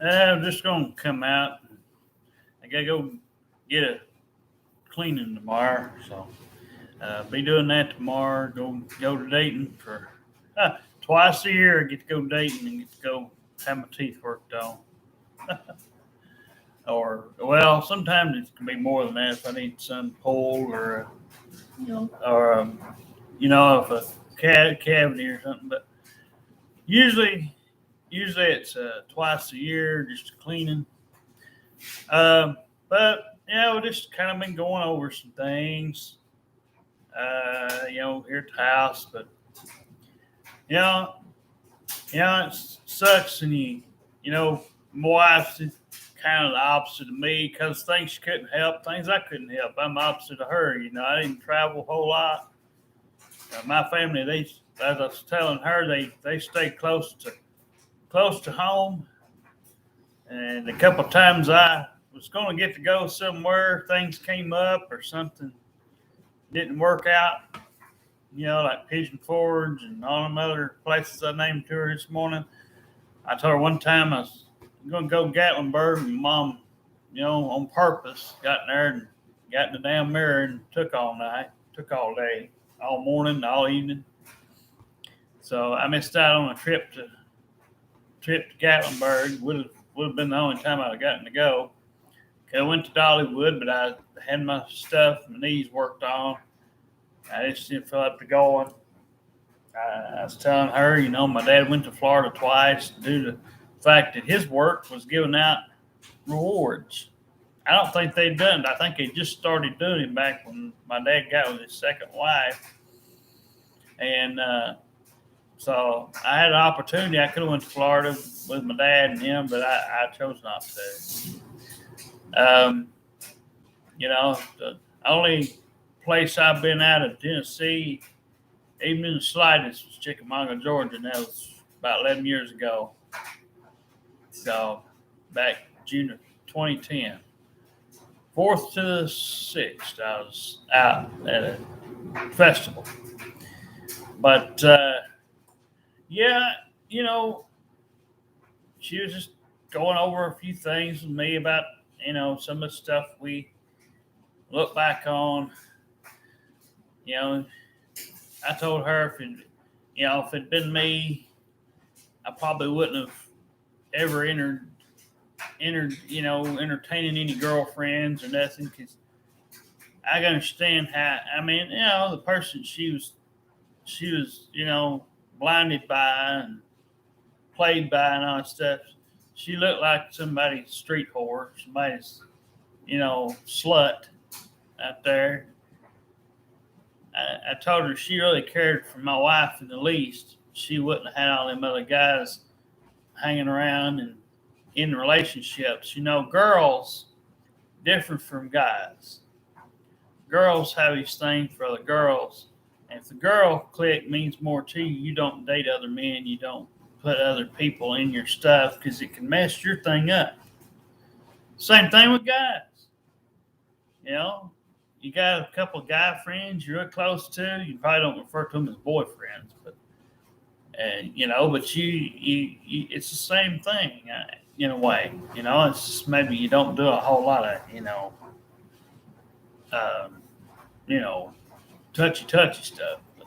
I'm just gonna come out. I gotta go get a cleaning tomorrow, so be doing that tomorrow. Go to Dayton for twice a year. I get to go to Dayton and get to go have my teeth worked on. Or well, sometimes it can be more than that if I need some pulled or if a cavity or something. But usually usually it's twice a year, just cleaning. But yeah, we just kind of been going over some things, here at the house. But you know, it sucks, and my wife's kind of the opposite of me because things she couldn't help, things I couldn't help. I'm opposite of her. I didn't travel a whole lot. My family, as I was telling her, they stay close to home. And a couple of times I was going to get to go somewhere, things came up or something didn't work out. Like Pigeon Forge and all them other places I named to her this morning. I told her one time I was going to go to Gatlinburg, and Mom, on purpose, got in there and got in the damn mirror and took all night, took all day, all morning, all evening. So I missed out on a trip to Gatlinburg. Would have been the only time I'd have gotten to go. I went to Dollywood, but I had my stuff, my knees worked on. I just didn't feel up to going. I was telling her, my dad went to Florida twice due to the fact that his work was giving out rewards. I don't think they'd done it. I think they just started doing it back when my dad got with his second wife. And so I had an opportunity. I could have went to Florida with my dad and him, but I chose not to. The only place I've been out of Tennessee, even in the slightest, was Chickamauga, Georgia, and that was about 11 years ago. So back June of 2010. 4th to the 6th, I was out at a festival. But, yeah, she was just going over a few things with me about, some of the stuff we look back on. I told her if it'd been me, I probably wouldn't have ever entertaining any girlfriends or nothing, because I understand how. The person she was, blinded by and played by and all that stuff. She looked like somebody's street whore, somebody's, slut out there. I told her she really cared for my wife in the least. She wouldn't have had all them other guys hanging around and in relationships. Girls different from guys. Girls have these things for other girls. And if the girl clique means more to you, you don't date other men. You don't put other people in your stuff because it can mess your thing up. Same thing with guys. You got a couple of guy friends you're real close to. You probably don't refer to them as boyfriends, but it's the same thing in a way. It's just maybe you don't do a whole lot of touchy stuff. But,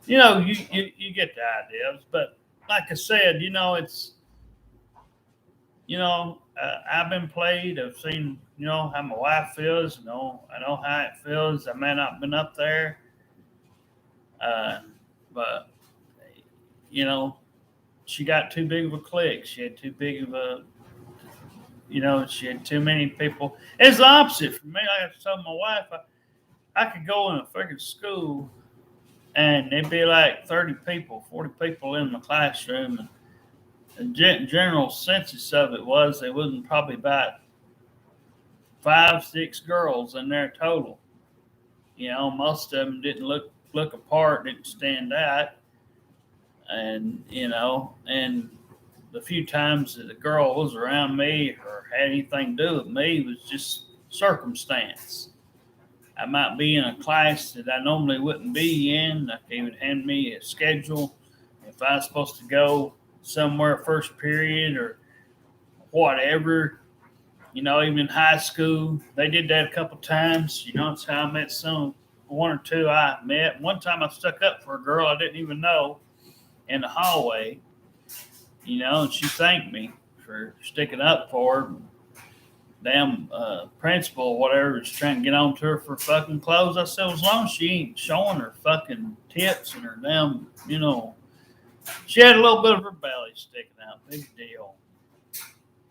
you get the ideas. But like I said, it's I've been played. I've seen how my wife feels. I know how it feels. I may not have been up there, but she got too big of a clique. She had too big of a she had too many people. It's the opposite for me. Like I told my wife, I could go in a freaking school and there'd be like 30 people, 40 people in the classroom. And the general census of it was there wasn't probably about 5, 6 girls in there total. Most of them didn't look apart, didn't stand out. And, and the few times that the girl was around me or had anything to do with me was just circumstance. I might be in a class that I normally wouldn't be in. Like they would hand me a schedule. If I was supposed to go somewhere first period or whatever. Even in high school, they did that a couple times. That's how I met one or two I met. One time I stuck up for a girl I didn't even know in the hallway, and she thanked me for sticking up for her. Damn principal or whatever was trying to get on to her for fucking clothes. I said, as long as she ain't showing her fucking tits and her damn, she had a little bit of her belly sticking out. Big deal.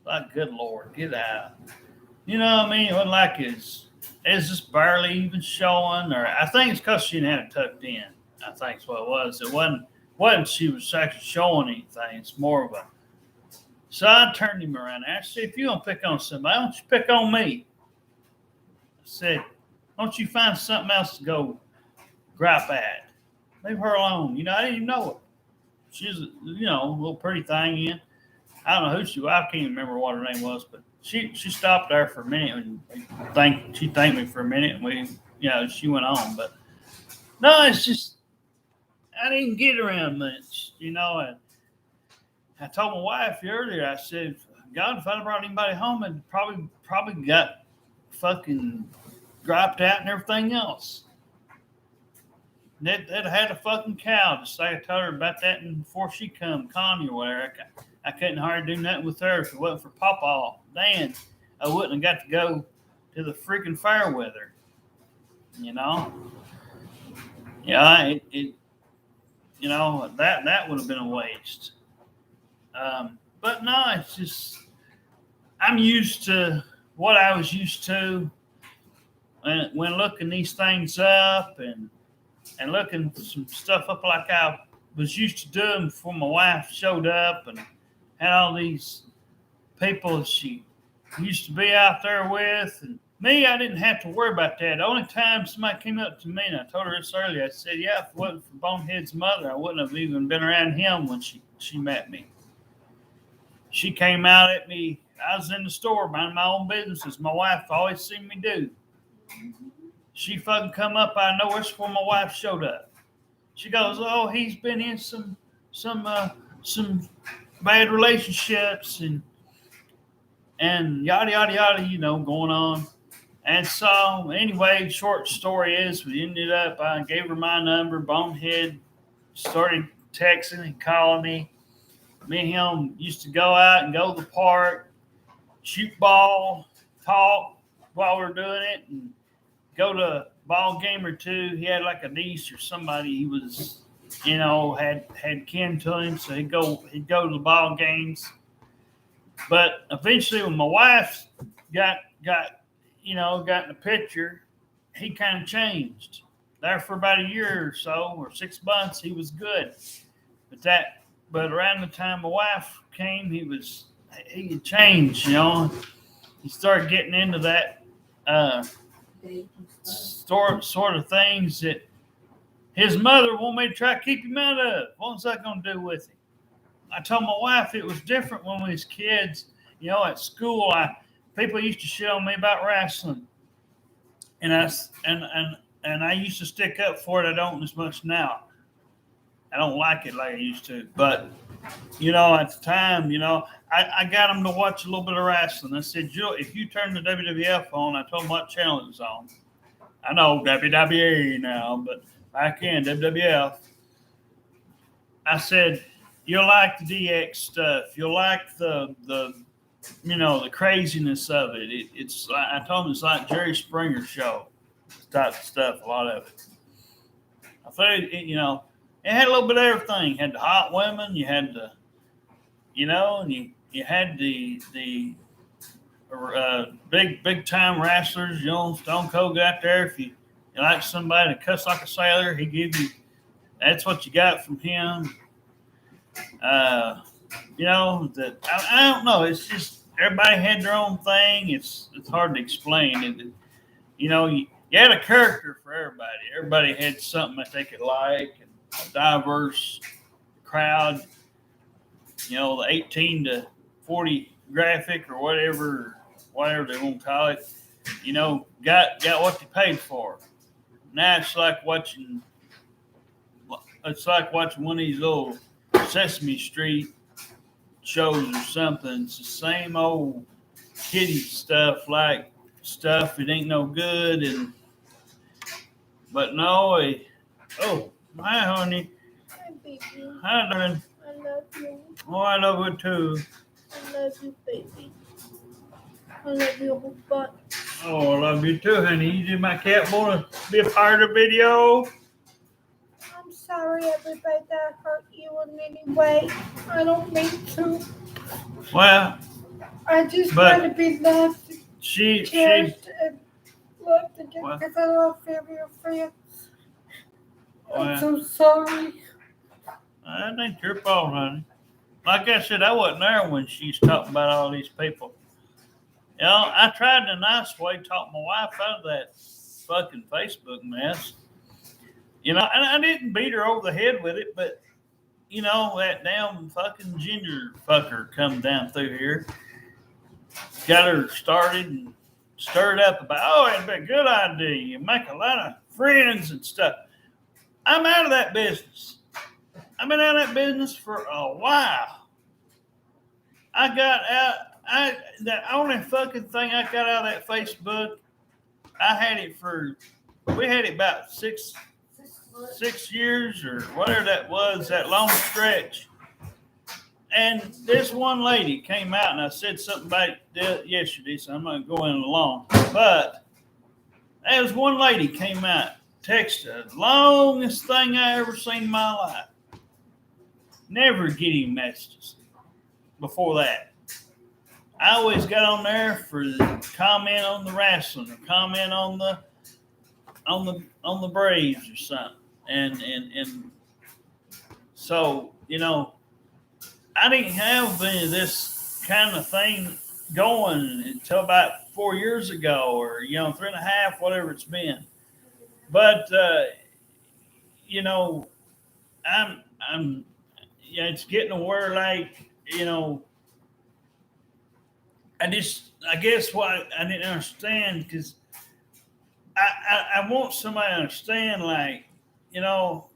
Like, good Lord, get out. What I mean? It wasn't like it's just barely even showing. Or I think it's because she didn't have it tucked in. I think that's what it was. It wasn't she was actually showing anything. It's more of a. So I turned him around. I said, if you're going to pick on somebody, why don't you pick on me? I said, why don't you find something else to go gripe at? Leave her alone. I didn't even know her. She's, a little pretty thing in. I don't know who she was. I can't even remember what her name was, but she stopped there for a minute and she thanked me for a minute, and she went on. But no, it's just I didn't get around much, And I told my wife earlier. I said, God, if I'd brought anybody home, I'd probably got fucking griped out and everything else. They'd had a fucking cow. Just like I told her about that before she come, Connie or whatever. I couldn't hardly do nothing with her if it wasn't for Pawpaw. Dan, I wouldn't have got to go to the freaking fair with her. Yeah, that would have been a waste. But no, it's just I'm used to what I was used to when looking these things up and looking some stuff up like I was used to doing before my wife showed up and had all these people she used to be out there with. And me, I didn't have to worry about that. The only time somebody came up to me, and I told her this earlier, I said, yeah, if it wasn't for Bonehead's mother, I wouldn't have even been around him when she met me. She came out at me. I was in the store minding my own business, as my wife always seen me do. She fucking come up out of nowhere before my wife showed up. She goes, oh, he's been in some bad relationships and yada yada yada, going on. And so anyway, short story is we ended up. I gave her my number. Bonehead started texting and calling me. Me and him used to go out and go to the park, shoot ball, talk while we were doing it, and go to a ball game or two. He had like a niece or somebody he was, had kin to him, so he'd go to the ball games. But eventually, when my wife got in the picture, he kind of changed. There for about a year or so, or 6 months, he was good. But around the time my wife came, he had changed. He started getting into that sort of things that his mother wanted me to try to keep him out of. What was that going to do with him? I told my wife it was different when we was kids. At school, people used to shit on me about wrestling, and I used to stick up for it. I don't as much now. I don't like it like I used to, but at the time, I got them to watch a little bit of wrestling. I said, if you turn the WWF on, I told them what channel it was on. I know WWE now, but back in WWF, I said, you'll like the DX stuff. You'll like the craziness of it. It's I told them it's like Jerry Springer show type of stuff. A lot of it. I thought it had a little bit of everything. You had the hot women. You had the, and you had the big time wrestlers. Stone Cold got there. If you like somebody to cuss like a sailor, he give you. That's what you got from him. I don't know. It's just everybody had their own thing. It's hard to explain. You had a character for everybody. Everybody had something that they could like. And a diverse crowd. The 18 to 40 graphic or whatever they want to call it. Got what they paid for. Now it's like watching one of these little Sesame Street shows or something. It's the same old kiddie stuff, like stuff it ain't no good. But no, oh, hi, honey. Hi, baby. Hi, darling. I love you. Oh, I love you too. I love you, baby. I love your whole butt. Oh, I love you too, honey. You did my cat want to be a part of the video? I'm sorry, everybody, that I hurt you in any way. I don't mean to. Well, I just but want to be loved, she cherished, and loved again Well- because I love family and friends. I'm well, so sorry. that ain't your fault, honey. Like I said, I wasn't there when she's talking about all these people. You know, I tried in a nice way to talk my wife out of that fucking Facebook mess. You know, and I didn't beat her over the head with it, but you know, that damn fucking ginger fucker come down through here, got her started and stirred up about, oh, it'd be a good idea. You make a lot of friends and stuff. I'm out of that business. I've been out of that business for a while. I got out. The only fucking thing I got out of that Facebook, we had it about six years or whatever that was, that long stretch. And this one lady came out, and I said something about it yesterday, so I'm not going along. But there was one lady came out, texted the longest thing I ever seen in my life. Never getting messages before that. I always got on there for the comment on the wrestling, or comment on the Braves or something. And so, you know, I didn't have any of this kind of thing going until about 4 years ago, or, you know, 3.5, whatever it's been. But, you know, it's getting to where, like, you know, I guess what I didn't understand, because I want somebody to understand, like, you know,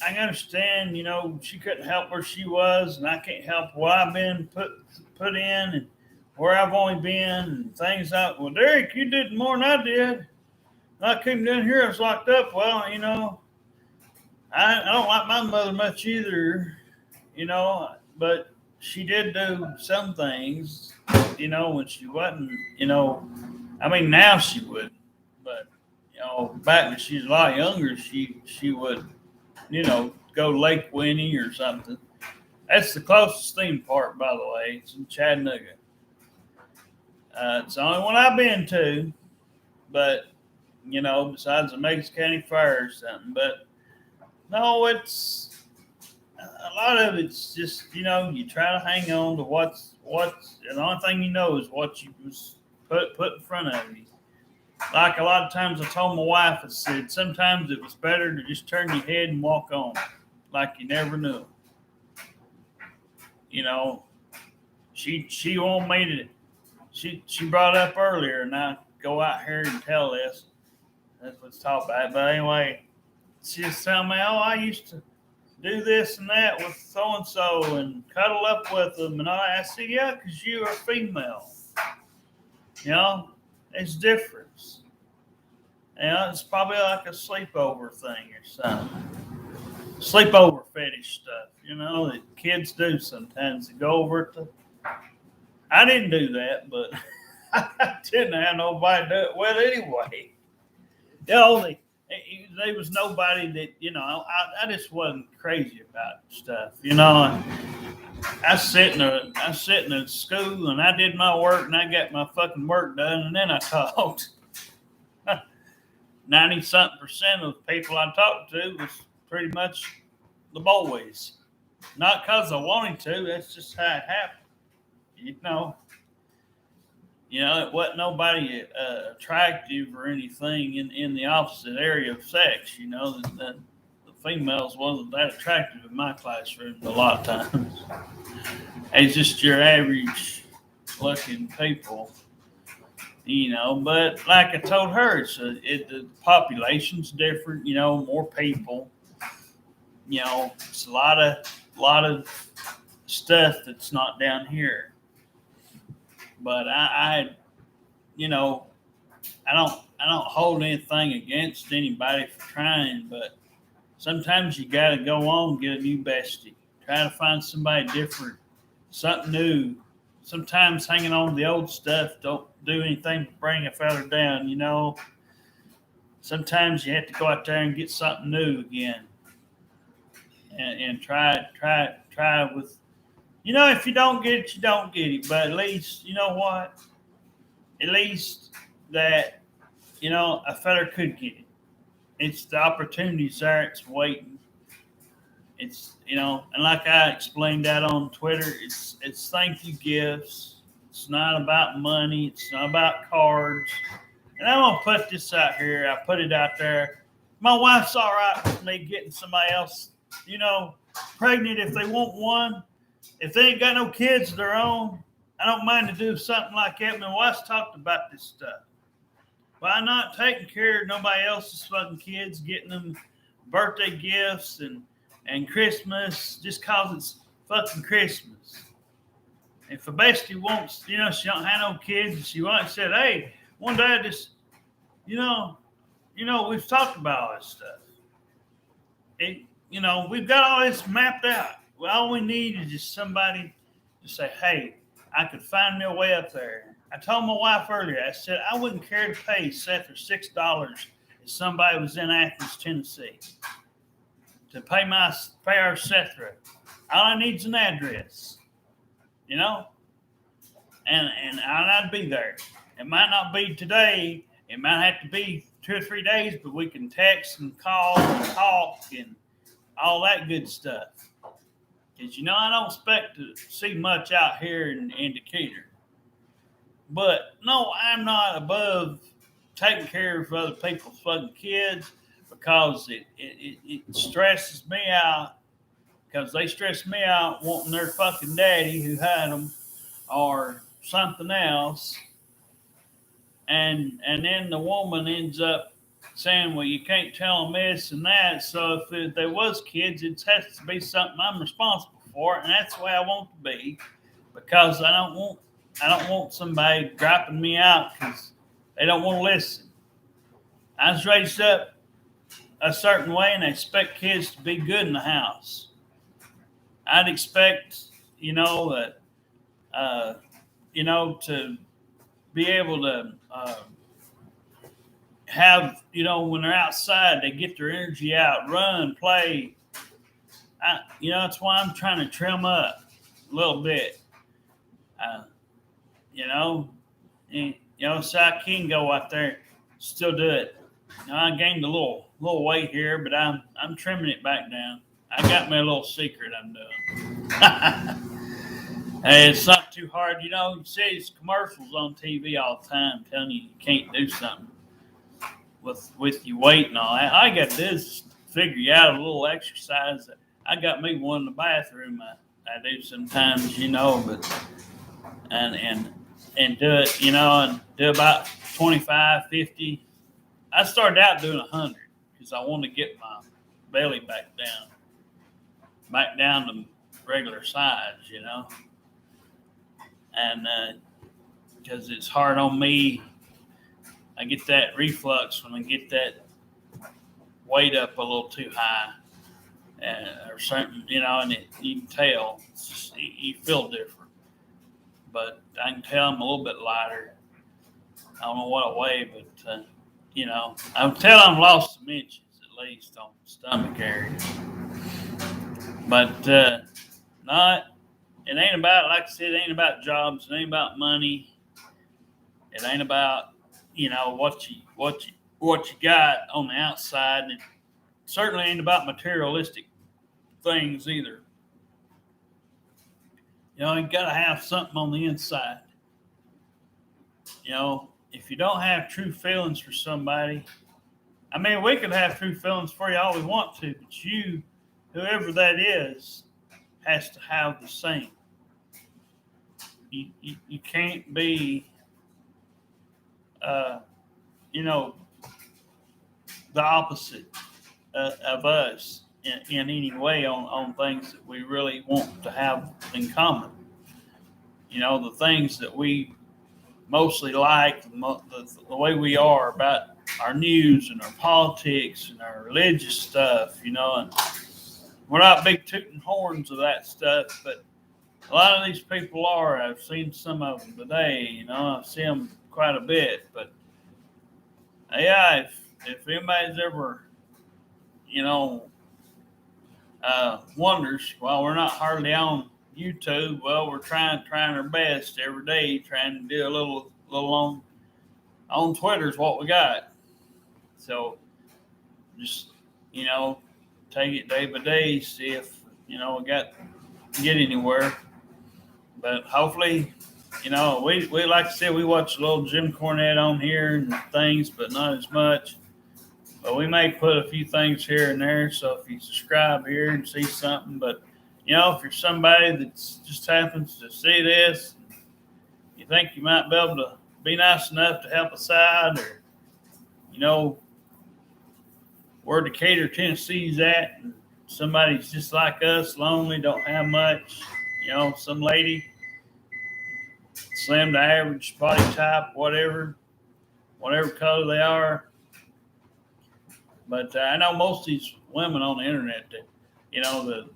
I understand, you know, she couldn't help where she was, and I can't help what I've been put in, and where I've only been, and things like, well, Derek, you did more than I did. I came down here, I was locked up. Well, you know, I don't like my mother much either, you know, but she did do some things, you know, when she wasn't, you know, I mean, now she would, but, you know, back when she was a lot younger, she would, you know, go to Lake Winnie or something. That's the closest theme park, by the way. It's in Chattanooga. It's the only one I've been to, but, you know, besides the Meigs County Fair or something. But no, it's a lot of it's just, you know, you try to hang on to what's and the only thing you know is what you was put in front of you. Like a lot of times I told my wife, I said, sometimes it was better to just turn your head and walk on, like you never knew. You know, she wanted me to, she brought up earlier, and I go out here and tell this. That's what's talked about. But anyway, she just telling me, oh, I used to do this and that with so-and-so and cuddle up with them. And I said, yeah, because you are female. You know, it's different. You know, it's probably like a sleepover thing or something. Sleepover fetish stuff, you know, that kids do sometimes. They go over to. I didn't do that, but I didn't have nobody do it with anyway. You know, there was nobody that, you know, I just wasn't crazy about stuff, you know. I sit in a school and I did my work and I got my fucking work done, and then I talked. 90-something% of the people I talked to was pretty much the boys. Not because I wanted to, that's just how it happened. You know, it wasn't nobody attractive or anything in the opposite area of sex. You know, the females wasn't that attractive in my classroom a lot of times. It's just your average looking people, you know. But like I told her, the population's different. You know, more people. You know, it's a lot of stuff that's not down here. But you know, I don't hold anything against anybody for trying, but sometimes you got to go on and get a new bestie. Try to find somebody different, something new. Sometimes hanging on to the old stuff don't do anything but bring a fella down. Sometimes you have to go out there and get something new again, and try it with. If you don't get it, you don't get it. But at least you know what? At least that a fella could get it. It's the opportunities there. It's waiting. And like I explained that on Twitter, it's thank you gifts. It's not about money. It's not about cards. And I'm gonna put this out here. I put it out there. My wife's all right with me getting somebody else, pregnant if they want one. If they ain't got no kids of their own, I don't mind to do something like that. My wife's talked about this stuff. By not taking care of nobody else's fucking kids, getting them birthday gifts and Christmas just cause it's fucking Christmas. If a bestie wants, she don't have no kids, and she said, hey, one day I just, we've talked about all this stuff. We've got all this mapped out. Well, all we need is just somebody to say, hey, I could find me a way up there. I told my wife earlier, I said, I wouldn't care to pay Seth $6 if somebody was in Athens, Tennessee, to pay our Seth rate. All I need is an address, and I'd be there. It might not be today. It might have to be 2 or 3 days, but we can text and call and talk and all that good stuff. Because, I don't expect to see much out here in Decatur. But, no, I'm not above taking care of other people's fucking kids because it stresses me out. Because they stress me out wanting their fucking daddy who had them or something else. And then the woman ends up saying, well, you can't tell them this and that. So if there was kids, it has to be something I'm responsible for. And that's the way I want to be, because I don't want somebody dropping me out because they don't want to listen. I was raised up a certain way, and I expect kids to be good in the house. I'd expect, that, to be able to have, when they're outside, they get their energy out, run, play. That's why I'm trying to trim up a little bit. So I can go out there, still do it. I gained a little weight here, but I'm trimming it back down. I got me a little secret I'm doing. Hey, it's not too hard. You see these commercials on TV all the time telling you can't do something with your weight and all that. All I got to do is figure out a little exercise. I got me one in the bathroom. I do sometimes, but and do it, and do about 25, 50. I started out doing 100 because I wanted to get my belly back down to regular size, and because it's hard on me. I get that reflux when I get that weight up a little too high, or something, and you can tell you feel different. But I can tell I'm a little bit lighter. I don't know what I weigh, but I can tell I'm lost some inches at least on the stomach area. But it ain't about, like I said, it ain't about jobs. It ain't about money. It ain't about what you got on the outside, and it certainly ain't about materialistic things either. You got to have something on the inside. If you don't have true feelings for somebody, we can have true feelings for you all we want to, but you, whoever that is, has to have the same. You can't be, the opposite of us. in any way on things that we really want to have in common. You know, the things that we mostly like, the way we are about our news and our politics and our religious stuff, you know, and we're not big tooting horns of that stuff, but a lot of these people are. I've seen some of them today, you know, I see them quite a bit, but yeah, if anybody's ever, you know, wonders, well, we're not hardly on YouTube. Well, we're trying our best every day, trying to do a little on Twitter is what we got. So just, you know, take it day by day, see if, you know, we get anywhere. But hopefully, you know, we like I said, we watch a little Jim Cornette on here and things, but not as much. But we may put a few things here and there. So if you subscribe here and see something, but you know, if you're somebody that just happens to see this, you think you might be able to be nice enough to help us out, or you know, where Decatur, Tennessee's at, and somebody's just like us, lonely, don't have much, you know, some lady, slim to average body type, whatever color they are. But I know most of these women on the internet that, you know,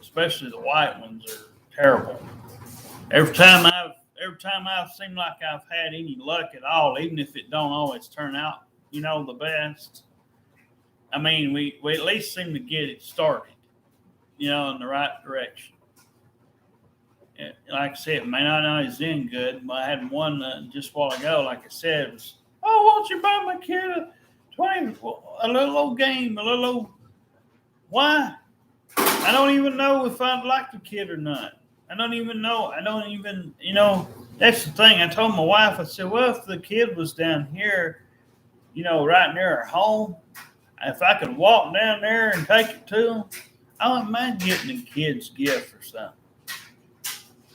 especially the white ones are terrible. Every time I've seemed like I've had any luck at all, even if it don't always turn out, you know, the best. I mean, we at least seem to get it started, you know, in the right direction. And like I said, it may not always end good, but I had one just a while ago, like I said, was, oh, won't you buy my kid a little old game, a little old, why? I don't even know if I'd like the kid or not. I don't even, you know, that's the thing. I told my wife, I said, well, if the kid was down here, you know, right near our home, if I could walk down there and take it to them, I wouldn't mind getting the kid's gift or something.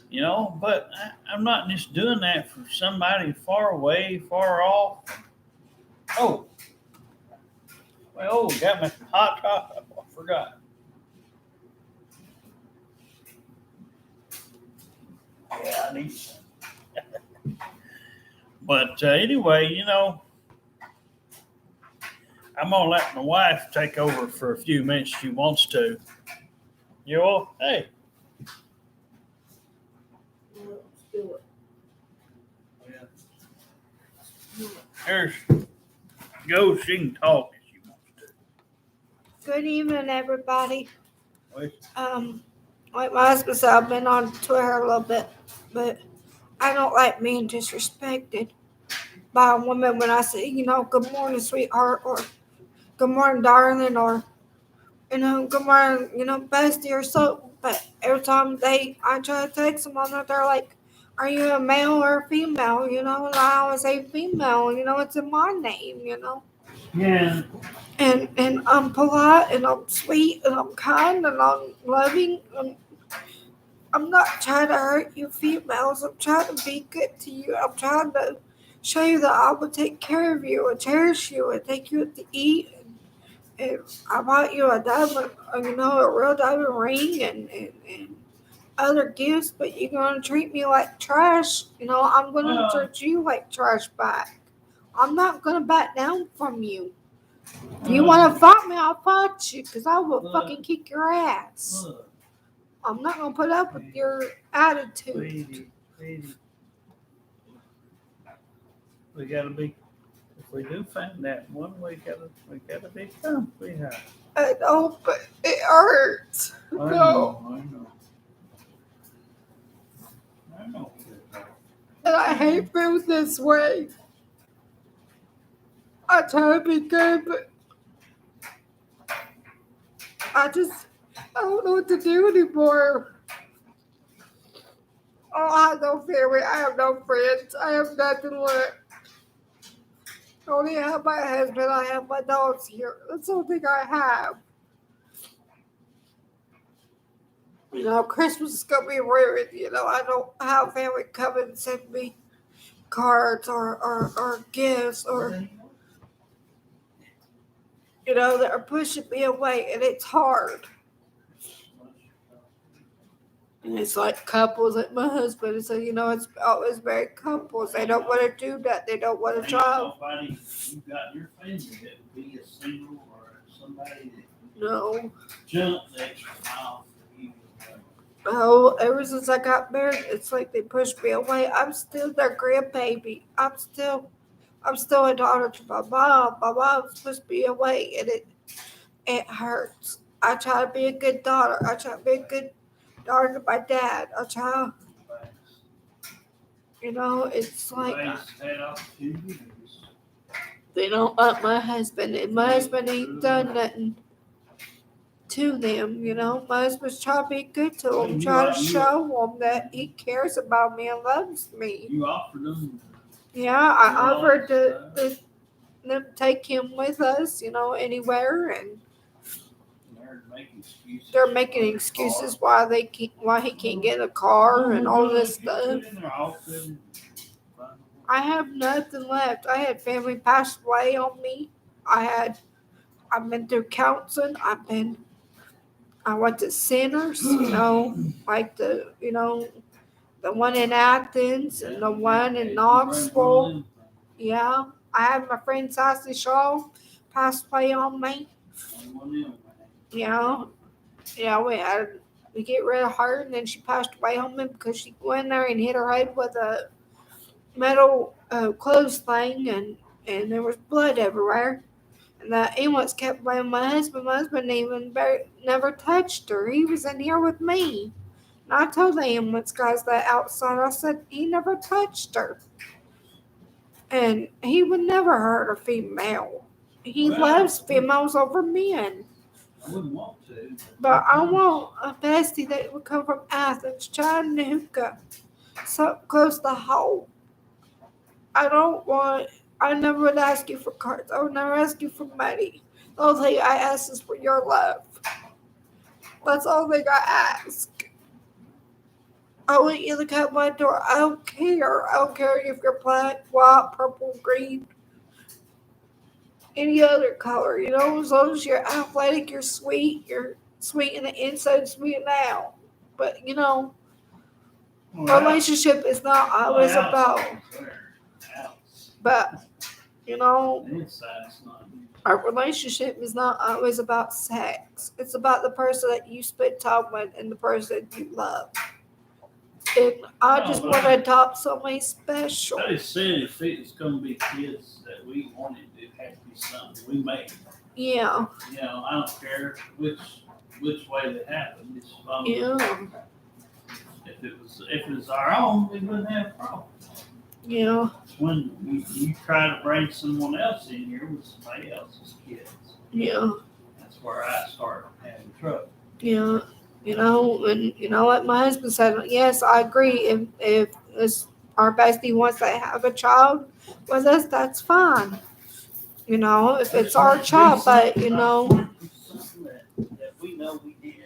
You know, but I'm not just doing that for somebody far away, far off. Oh, well, got me some hot chocolate. I forgot. Yeah, I need some. But anyway, you know, I'm going to let my wife take over for a few minutes. She wants to. You know, hey. Let's do it. There she goes. She can talk if she wants to. Good evening, everybody. Wait. Like my husband said, I've been on Twitter a little bit, but I don't like being disrespected by a woman when I say, you know, good morning, sweetheart, or good morning, darling, or, you know, good morning, you know, bestie, or so. But every time I try to text them on there, they're like, are you a male or a female? You know, and I always say female, you know, it's in my name, you know. Yeah. And I'm polite and I'm sweet and I'm kind and I'm loving. And I'm not trying to hurt you females. I'm trying to be good to you. I'm trying to show you that I will take care of you and cherish you and take you out to eat. And I bought you a diamond, you know, a real diamond ring and other gifts, but you're going to treat me like trash. You know, I'm going to treat you like trash back. I'm not going to back down from you. If you want to fight me, I'll fight you because I will fucking kick your ass. I'm not going to put up with your attitude. Sweetie. We got to be, if we do find that one, we gotta be calm, sweetheart. I know, but it hurts. I know. And I hate feeling this way. I try to be good, but I don't know what to do anymore. Oh, I have no family. I have no friends. I have nothing left. I only have my husband. I have my dogs here. That's the only thing I have. You know, Christmas is going to be ruined. You know, I don't have family come and send me cards or gifts or... that are pushing me away, and it's hard. And it's like couples, like my husband is, it's always married couples. They don't want to do that. They don't want to Ain't try. nobody you got in your family that would be a single or somebody that No. jumped the extra mile for you. Oh, ever since I got married, it's like they pushed me away. I'm still their grandbaby. I'm still a daughter to my mom. My mom's pushed me away, and it hurts. I try to be a good daughter. I try to be a good daughter to my dad. I try, it's like Had opportunities. they don't like my husband, and my husband ain't done nothing to them. My husband's trying to be good to them, trying to show them that he cares about me and loves me. You offered them. Yeah, I offered them take him with us, anywhere, and they're making excuses why he can't get a car and all this stuff. I have nothing left. I had family pass away on me. I've been through counseling. I went to centers, like the one in Athens and the one in Knoxville. Yeah, I had my friend Sassy Shaw pass away on me. Yeah, we get rid of her, and then she passed away on me because she went there and hit her head with a metal clothes thing, and there was blood everywhere. And the ambulance kept blaming my husband. My husband never touched her. He was in here with me. And I told the ambulance guys that outside. I said he never touched her. And he would never hurt a female. He loves females over men. I wouldn't want to. But I want a bestie that would come from Athens, Chattanooga, so close to home. I never would ask you for cards. I would never ask you for money. The only thing I ask is for your love. That's the only thing I ask. I want you to come to my door. I don't care. I don't care if you're black, white, purple, green, any other color. As long as you're athletic, you're sweet in the inside, sweet and out. But, relationship is not always about. But, our relationship is not always about sex. It's about the person that you spend time with and the person you love. And I just want to adopt somebody special. I just said if it's going to be kids that we wanted, it had to be something we made. Yeah. I don't care which way that happened. It's fun. Yeah. If it was our own, we wouldn't have a problem. Yeah. When you try to bring someone else in here with somebody else's kids. Yeah. That's where I start having trouble. Yeah. And what my husband said, yes, I agree. If our bestie wants to have a child with us, that's fine. If it's our child, but Something that we know we did.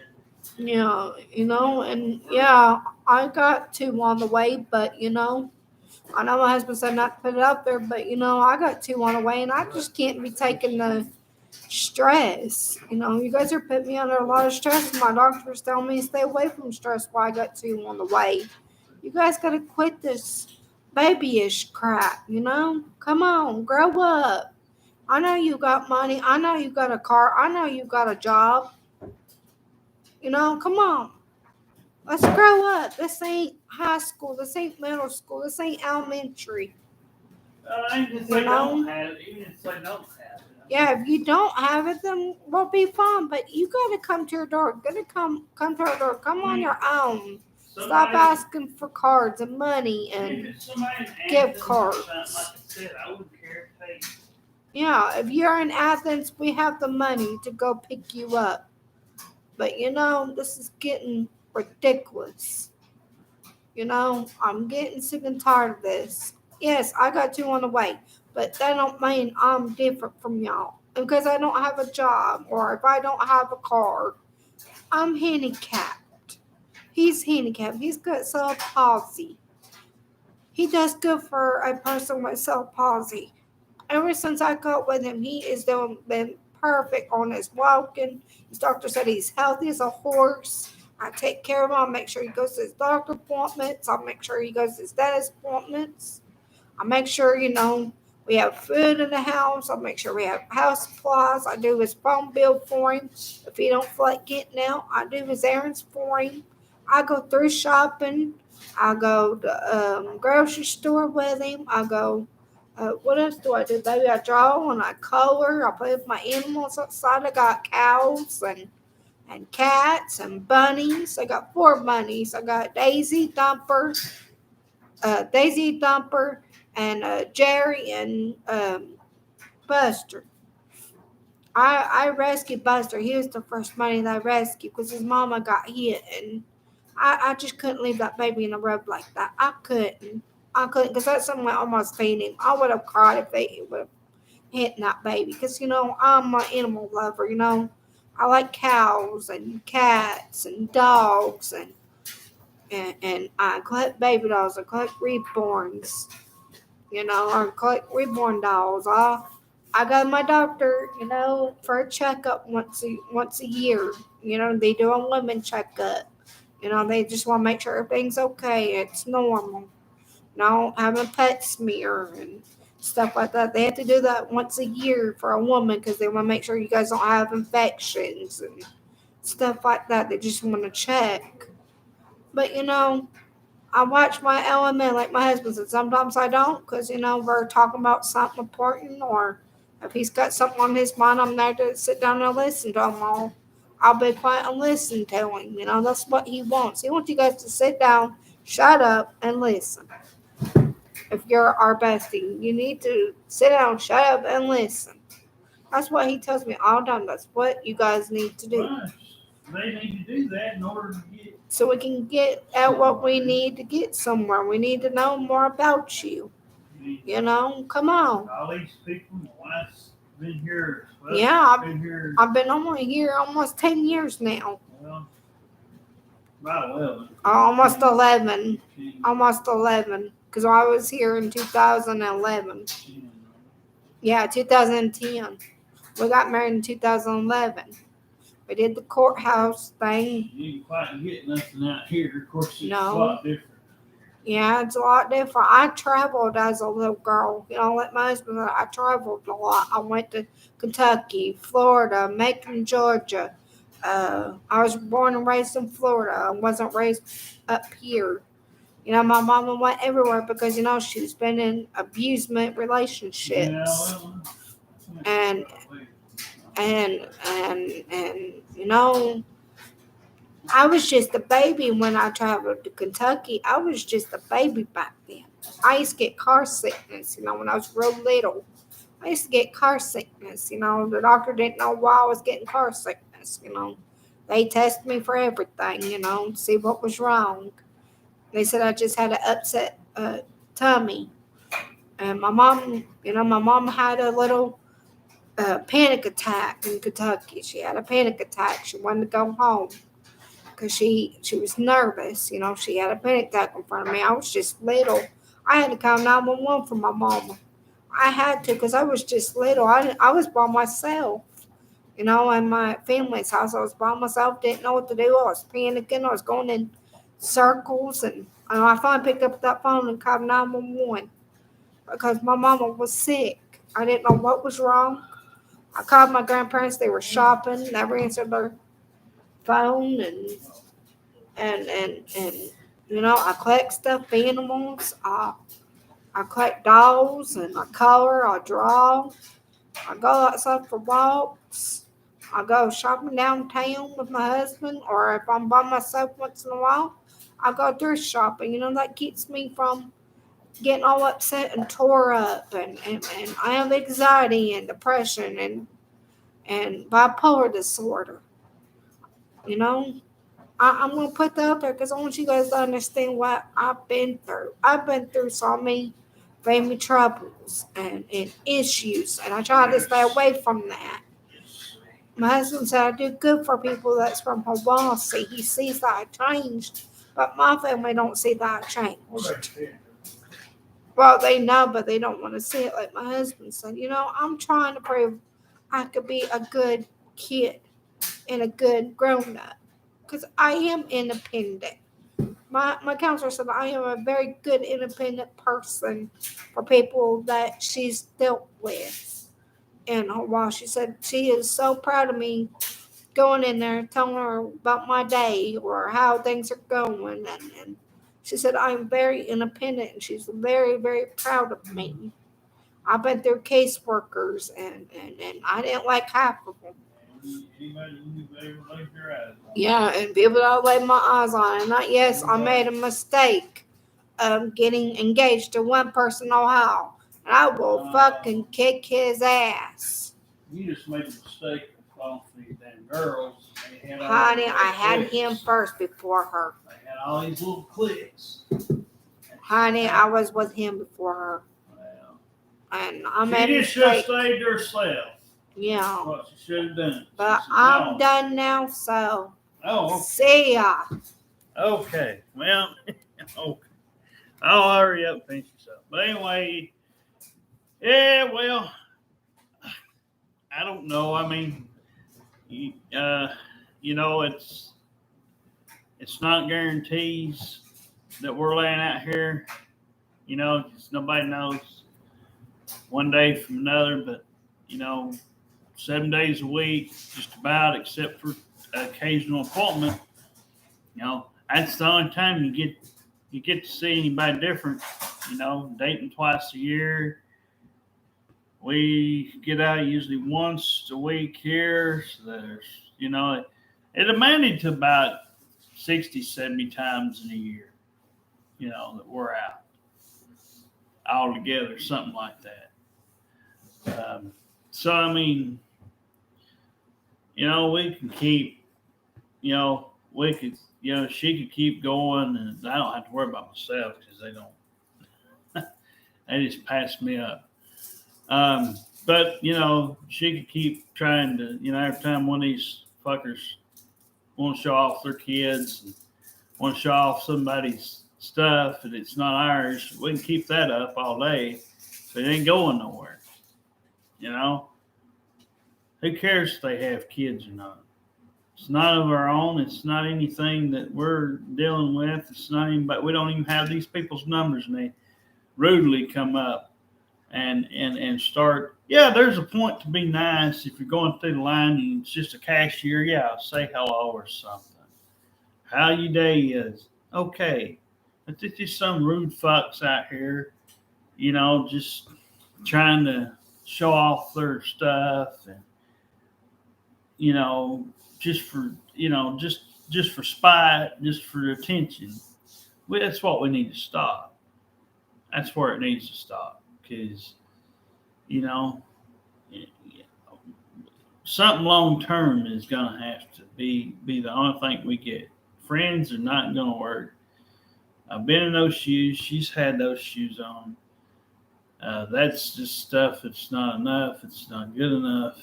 Yeah, and yeah, I got 2 on the way, but I know my husband said not to put it out there, but I got 2 on the way, and I just can't be taking the stress. You guys are putting me under a lot of stress. My doctor's telling me to stay away from stress while I got 2 on the way. You guys gotta quit this babyish crap, Come on, grow up. I know you got money. I know you got a car. I know you got a job. Come on. Let's grow up. This ain't high school. This ain't middle school. This ain't elementary. Even if they don't have it. Yeah, if you don't have it, then we'll be fine. But you gotta come to your door. Gotta come to our door. Come on your own. Stop asking for cards and money and gift cards. Like I said, I wouldn't care if they. Yeah, if you're in Athens, we have the money to go pick you up. But this is getting ridiculous. I'm getting sick and tired of this. Yes, I got 2 on the way, but that don't mean I'm different from y'all. Because I don't have a job or if I don't have a car, I'm handicapped. He's handicapped. He's got cerebral palsy. He does good for a person with cerebral palsy. Ever since I got with him, he is been perfect on his walking. His doctor said he's healthy as a horse. I take care of him. I make sure he goes to his doctor appointments. I make sure he goes to his dentist appointments. I make sure, we have food in the house. I make sure we have house supplies. I do his phone bill for him. If he don't feel like getting out, I do his errands for him. I go through shopping. I go to grocery store with him. I go, what else do I do, baby? I draw and I color. I play with my animals outside. I got cows and cats and bunnies. I got 4 bunnies. I got Daisy Thumper, and Jerry and Buster. I rescued Buster. He was the first bunny that I rescued because his mama got hit, and I just couldn't leave that baby in the road like that. I couldn't because that's something I almost fainted him. I would have cried if they would have hit that baby because, I'm an animal lover, I like cows and cats and dogs and I collect baby dolls. I collect reborns, or collect reborn dolls. I go to my doctor, for a checkup once a year. They do a women checkup. They just want to make sure everything's okay. It's normal. Having a pet smear and stuff like that. They have to do that once a year for a woman because they want to make sure you guys don't have infections and stuff like that. They just want to check. But, I watch my element like my husband said. Sometimes I don't because, we're talking about something important, or if he's got something on his mind, I'm there to sit down and listen to him all. I'll be quiet and listen to him. That's what he wants. He wants you guys to sit down, shut up, and listen. If you're our bestie, you need to sit down, shut up, and listen. That's what he tells me all the time. That's what you guys need to do. Right. They need to do that in order to get. So we can get at what we need to get somewhere. We need to know more about you. Come on. All these people, my wife's been here. Well, Yeah, been here. I've been only here almost 10 years now. Well, about 11. Almost 11. Almost 11. Because I was here in 2011. Yeah, 2010. We got married in 2011. We did the courthouse thing. You didn't quite get nothing out here. Of course, it's No. a lot different. Yeah, it's a lot different. I traveled as a little girl. Like my husband, I traveled a lot. I went to Kentucky, Florida, Macon, Georgia. I was born and raised in Florida. I wasn't raised up here. My mama went everywhere because, she's been in abusement relationships. Yeah, well, And I was just a baby when I traveled to Kentucky. I was just a baby back then. I used to get car sickness, when I was real little. I used to get car sickness, The doctor didn't know why I was getting car sickness, They tested me for everything, to see what was wrong. They said I just had an upset tummy. And my mom had a little panic attack in Kentucky. She had a panic attack. She wanted to go home because she was nervous. She had a panic attack in front of me. I was just little. I had to call 911 for my mama. I had to because I was just little. I was by myself. In my family's house, I was by myself. Didn't know what to do. I was panicking. I was going in circles, and I finally picked up that phone and called 911 because my mama was sick. I didn't know what was wrong. I called my grandparents. They were shopping. Never answered their phone, and I collect stuffed animals. I collect dolls, and I color. I draw. I go outside for walks. I go shopping downtown with my husband, or if I'm by myself once in a while, I go thrift shopping. That keeps me from getting all upset and tore up, and I have anxiety and depression and bipolar disorder. I'm going to put that out there because I want you guys to understand what I've been through. I've been through so many family troubles and issues, and I try to stay away from that. My husband said I do good for people that's from Hawaii. He sees that I changed, but my family don't see that I changed. Well, they know, but they don't want to see it like my husband said. I'm trying to prove I could be a good kid and a good grown up. Because I am independent. My counselor said I am a very good independent person for people that she's dealt with in a while. She said she is so proud of me going in there telling her about my day or how things are going, and she said I'm very independent and she's very, very proud of me. I've been through caseworkers and I didn't like half of them. Anybody you ever laid your eyes on? Yeah, and people that I laid my eyes on. And not, yes, I made a mistake getting engaged to one person in Ohio. And I will fucking kick his ass. You just made a mistake of falling for these damn girls. They had all Honey, these I had clicks. him first before her. They had all these little clicks. Honey, I was with him before her. Well, And I she made a just should have mistake. stayed to herself. Yeah. What she should have done. But She said, I'm "No." done now, so Oh, see ya. okay. Well, okay. I'll hurry up and finish this up. But anyway, yeah, well, I don't know. I mean, you know, it's not guarantees that we're laying out here. You know, 'cause nobody knows one day from another. But you know, 7 days a week, just about, except for an occasional appointment. You know, that's the only time you get to see anybody different. You know, dating twice a year. We get out usually once a week here. So there's, you know, it amounted to about 60, 70 times in a year, you know, that we're out all together, something like that. So, I mean, you know, we can keep, you know, we could, you know, she could keep going and I don't have to worry about myself because they don't, they just pass me up. But you know, she could keep trying to, you know, every time one of these fuckers want to show off their kids and want to show off somebody's stuff and it's not ours, we can keep that up all day. But it ain't going nowhere. You know? Who cares if they have kids or not? It's not of our own. It's not anything that we're dealing with. It's not even, but we don't even have these people's numbers, and they rudely come up and start. Yeah, there's a point to be nice if you're going through the line and it's just a cashier. Yeah, say hello or something. How your day is? Okay, but there's just some rude fucks out here, you know, just trying to show off their stuff and you know, just for you know, just for spite, just for attention. Well, that's what we need to stop. That's where it needs to stop because you know something long term is gonna have to be the only thing we get. Friends are not gonna work. I've been in those shoes. She's had those shoes on. That's just stuff that's not enough. It's not good enough.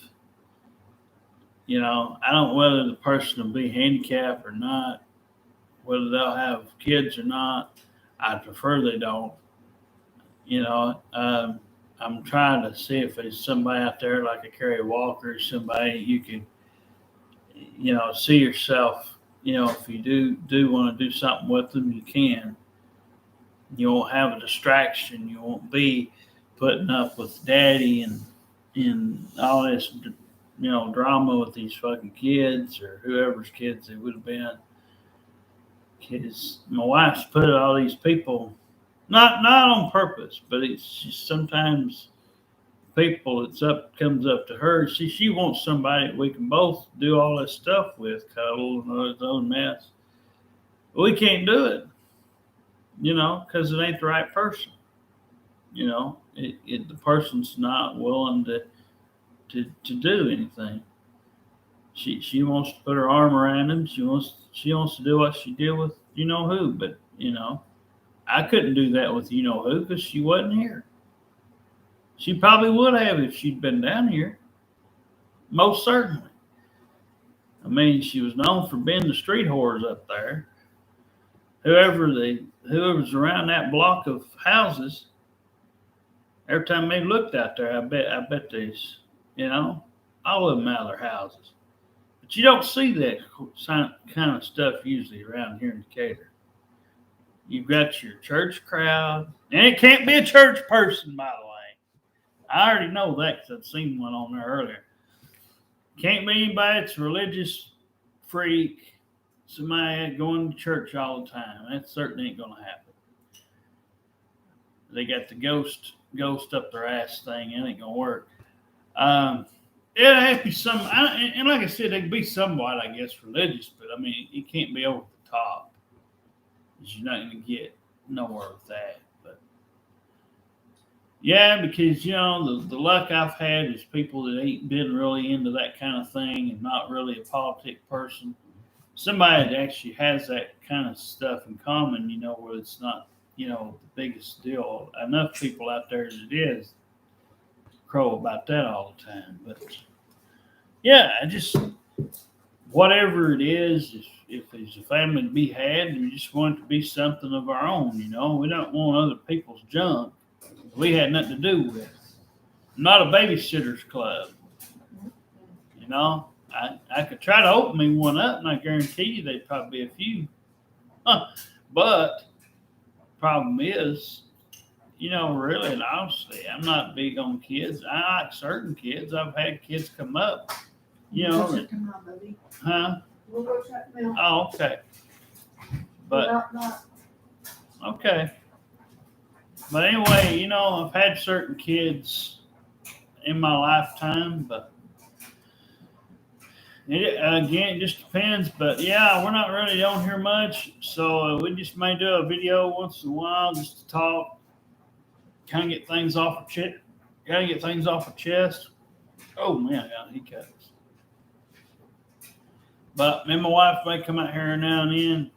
You know, I don't know whether the person will be handicapped or not, whether they'll have kids or not. I prefer they don't. You know, I'm trying to see if there's somebody out there like a Carrie Walker, somebody you can, you know, see yourself. You know, if you do want to do something with them, you can. You won't have a distraction. You won't be putting up with daddy and all this, you know, drama with these fucking kids or whoever's kids it would have been. Because my wife's put all these people, not on purpose, but it's just sometimes people comes up to her. She wants somebody that we can both do all this stuff with, cuddle and all this other mess. But we can't do it, you know, because it ain't the right person. You know, the person's not willing to do anything. She wants to put her arm around him. She wants to do what she did with you know who. But you know, I couldn't do that with you know who because she wasn't here. She probably would have if she'd been down here. Most certainly. I mean, she was known for being the street whores up there. Whoever's around that block of houses, every time they looked out there, I bet there's, you know, all of them out of their houses. But you don't see that kind of stuff usually around here in Decatur. You've got your church crowd, and it can't be a church person, by the way. I already know that because I've seen one on there earlier. Can't be anybody that's a religious freak, somebody going to church all the time. That certainly ain't going to happen. They got the ghost up their ass thing. It ain't going to work. It'll have to be some, and like I said, they can be somewhat, I guess, religious, but I mean, it can't be over the top. You're not going to get nowhere with that. But yeah, because, you know, the luck I've had is people that ain't been really into that kind of thing and not really a politic person. Somebody that actually has that kind of stuff in common, you know, where it's not, you know, the biggest deal. Enough people out there as it is crow about that all the time. But yeah, I just, whatever it is, if there's a family to be had, we just want it to be something of our own, you know. We don't want other people's junk we had nothing to do with. I'm not a babysitter's club. You know, I could try to open me one up, and I guarantee you there'd probably be a few. But problem is, you know, really and honestly, I'm not big on kids. I like certain kids. I've had kids come up, you know. Huh? We'll go check them out. Oh, okay. But okay. But anyway, you know, I've had certain kids in my lifetime, but it just depends. But yeah, we're not really on here much, so we just may do a video once in a while just to talk, kind of get things off our chest. Gotta get things off our chest. Oh man, I got hiccups. But me and my wife may come out here now and then.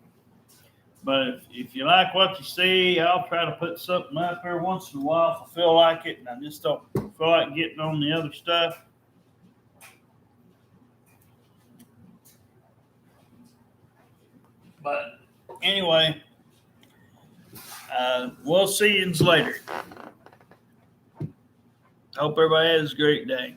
But if you like what you see, I'll try to put something up there once in a while if I feel like it, and I just don't feel like getting on the other stuff. But anyway, we'll see you later. Hope everybody has a great day.